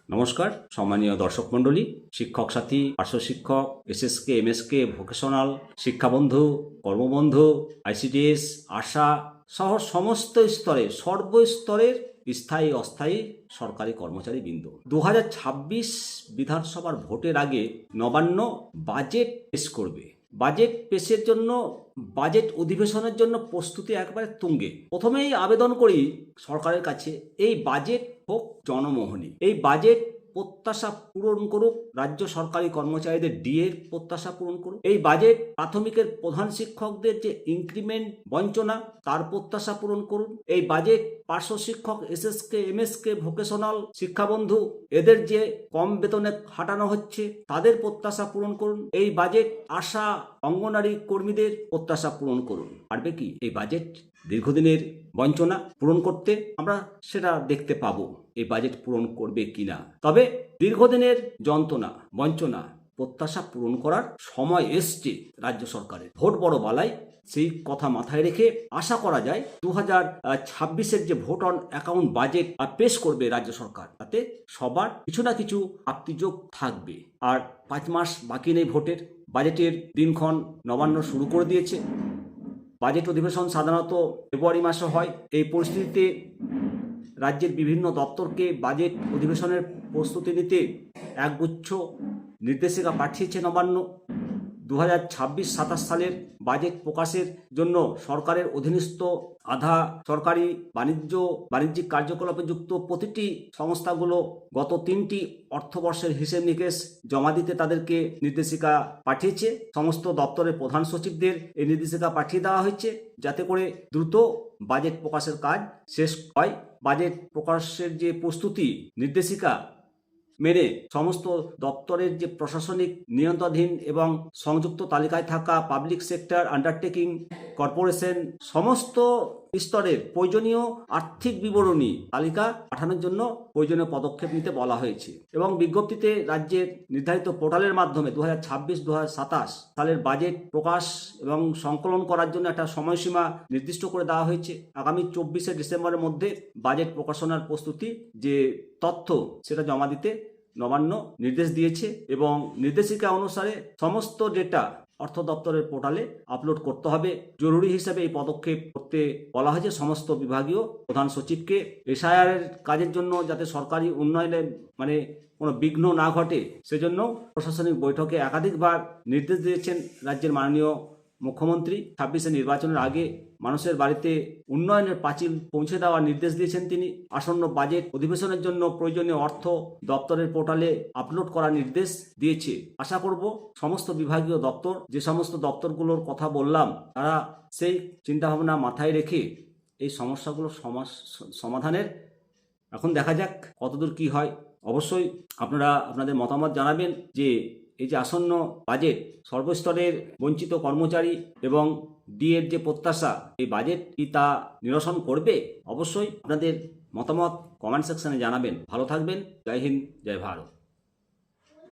নমস্কার সম্মানীয় দর্শক মণ্ডলী, শিক্ষক সাথী, পার্শ্ব শিক্ষক, এসএসকে, এমএসকে, ভোকেশনাল, শিক্ষাবন্ধু, কর্মবন্ধু, আইসিডিএস, আশা সহ সমস্ত স্তরে সর্বস্তরের স্থায়ী অস্থায়ী সরকারি কর্মচারী বৃন্দ 2026 বিধানসভার ভোটের আগে নবান্ন বাজেট পেশ করবে। বাজেট পেশের জন্য, বাজেট অধিবেশনের জন্য প্রস্তুতি একবারে তুঙ্গে। প্রথমেই আবেদন করি সরকারের কাছে, এই বাজেট হোক জনমোহনী। এই বাজেট প্রত্যাশা পূরণ করুক, রাজ্য সরকারি কর্মচারীদের ডিএর প্রত্যাশা পূরণ করুক। এই বাজেট প্রাথমিকের প্রধান শিক্ষকদের যে ইনক্রিমেন্ট বঞ্চনা তার প্রত্যাশা পূরণ করুন। এই বাজেট পার্শ্ব শিক্ষক, এসএসকে, এমএসকে, ভোকেশনাল, শিক্ষাবন্ধু এদের যে কম বেতনে খাটানো হচ্ছে তাদের প্রত্যাশা পূরণ করুন। এই বাজেট আশা অঙ্গনারী কর্মীদের প্রত্যাশা পূরণ করুন। পারবে কি এই বাজেট দীর্ঘদিনের বঞ্চনা পূরণ করতে? আমরা সেটা দেখতে পাবো এই বাজেট পূরণ করবে কিনা। তবে দীর্ঘদিনের যন্ত্রণা, বঞ্চনা, প্রত্যাশা পূরণ করার সময় এসছে রাজ্য সরকারের। ভোট বড় বালাই, সেই কথা মাথায় রেখে আশা করা যায় 2026-এর যে ভোট অন অ্যাকাউন্ট বাজেট পেশ করবে রাজ্য সরকার, তাতে সবার কিছু না কিছু আপতিযোগ থাকবে। আর 5 মাস বাকি নেই ভোটের। বাজেটের দিনক্ষণ নবান্ন শুরু করে দিয়েছে। বাজেট অধিবেশন সাধারণত ফেব্রুয়ারি মাসে হয়। এই পরিস্থিতিতে রাজ্যের বিভিন্ন দপ্তরকে বাজেট অধিবেশনের প্রস্তুতি নিতে একগুচ্ছ নির্দেশিকা পাঠিয়েছে নবান্ন। 2026-27 সালের বাজেট প্রকাশের জন্য সরকারের অধীনস্থ আধা সরকারি বাণিজ্যিক কার্যকলাপে যুক্ত প্রতিটি সংস্থাগুলো গত 3টি অর্থবর্ষের হিসেব নিকেশ জমা দিতে তাদেরকে নির্দেশিকা পাঠিয়েছে। সমস্ত দপ্তরের প্রধান সচিবদের এই নির্দেশিকা পাঠিয়ে দেওয়া হয়েছে, যাতে করে দ্রুত বাজেট প্রকাশের কাজ শেষ হয়। বাজেট প্রকাশের যে প্রস্তুতি নির্দেশিকা মেনে সমস্ত দপ্তরের যে প্রশাসনিক নিয়ন্ত্রণাধীন এবং সংযুক্ত তালিকায় থাকা পাবলিক সেক্টর আন্ডারটেকিং কর্পোরেশন সমস্ত স্তরের প্রয়োজনীয় আর্থিক বিবরণী তালিকা পাঠানোর জন্য প্রয়োজনীয় পদক্ষেপ নিতে বলা হয়েছে। এবং বিজ্ঞপ্তিতে রাজ্যের নির্ধারিত পোর্টালের মাধ্যমে 2026-2027 সালের বাজেট প্রকাশ এবং সংকলন করার জন্য একটা সময়সীমা নির্দিষ্ট করে দেওয়া হয়েছে। আগামী 24শে ডিসেম্বরের মধ্যে বাজেট প্রকাশনার প্রস্তুতি যে তথ্য সেটা জমা দিতে নবান্ন নির্দেশ দিয়েছে এবং নির্দেশিকা অনুসারে সমস্ত ডেটা অর্থ দপ্তরের পোর্টালে আপলোড করতে হবে। জরুরি হিসেবে এই পদক্ষেপ করতে বলা হয়েছে সমস্ত বিভাগীয় প্রধান সচিবকে। এসআইআরের কাজের জন্য যাতে সরকারি উন্নয়নে কোনো বিঘ্ন না ঘটে, সেজন্য প্রশাসনিক বৈঠকে একাধিকবার নির্দেশ দিয়েছেন রাজ্যের মাননীয় মুখ্যমন্ত্রী। 26শে নির্বাচনের আগে মানুষের বাড়িতে উন্নয়নের পাঁচিল পৌঁছে দেওয়ার নির্দেশ দিয়েছেন তিনি। আসন্ন বাজেট অধিবেশনের জন্য প্রয়োজনীয় অর্থ দপ্তরের পোর্টালে আপলোড করার নির্দেশ দিয়েছে। আশা করব সমস্ত বিভাগীয় দপ্তর, যে সমস্ত দপ্তরগুলোর কথা বললাম, তারা সেই চিন্তাভাবনা মাথায় রেখে এই সমস্যাগুলো সমাধানের এখন দেখা যাক কতদূর কি হয়। অবশ্যই আপনারা আপনাদের মতামত জানাবেন যে এই যে আসন্ন বাজেট সর্বস্তরের বঞ্চিত কর্মচারী এবং ডিএর যে প্রত্যাশা, এই বাজেট কি তা নিরসন করবে? অবশ্যই আপনাদের মতামত কমেন্ট সেকশনে জানাবেন। ভালো থাকবেন। জয় হিন্দ, জয় ভারত।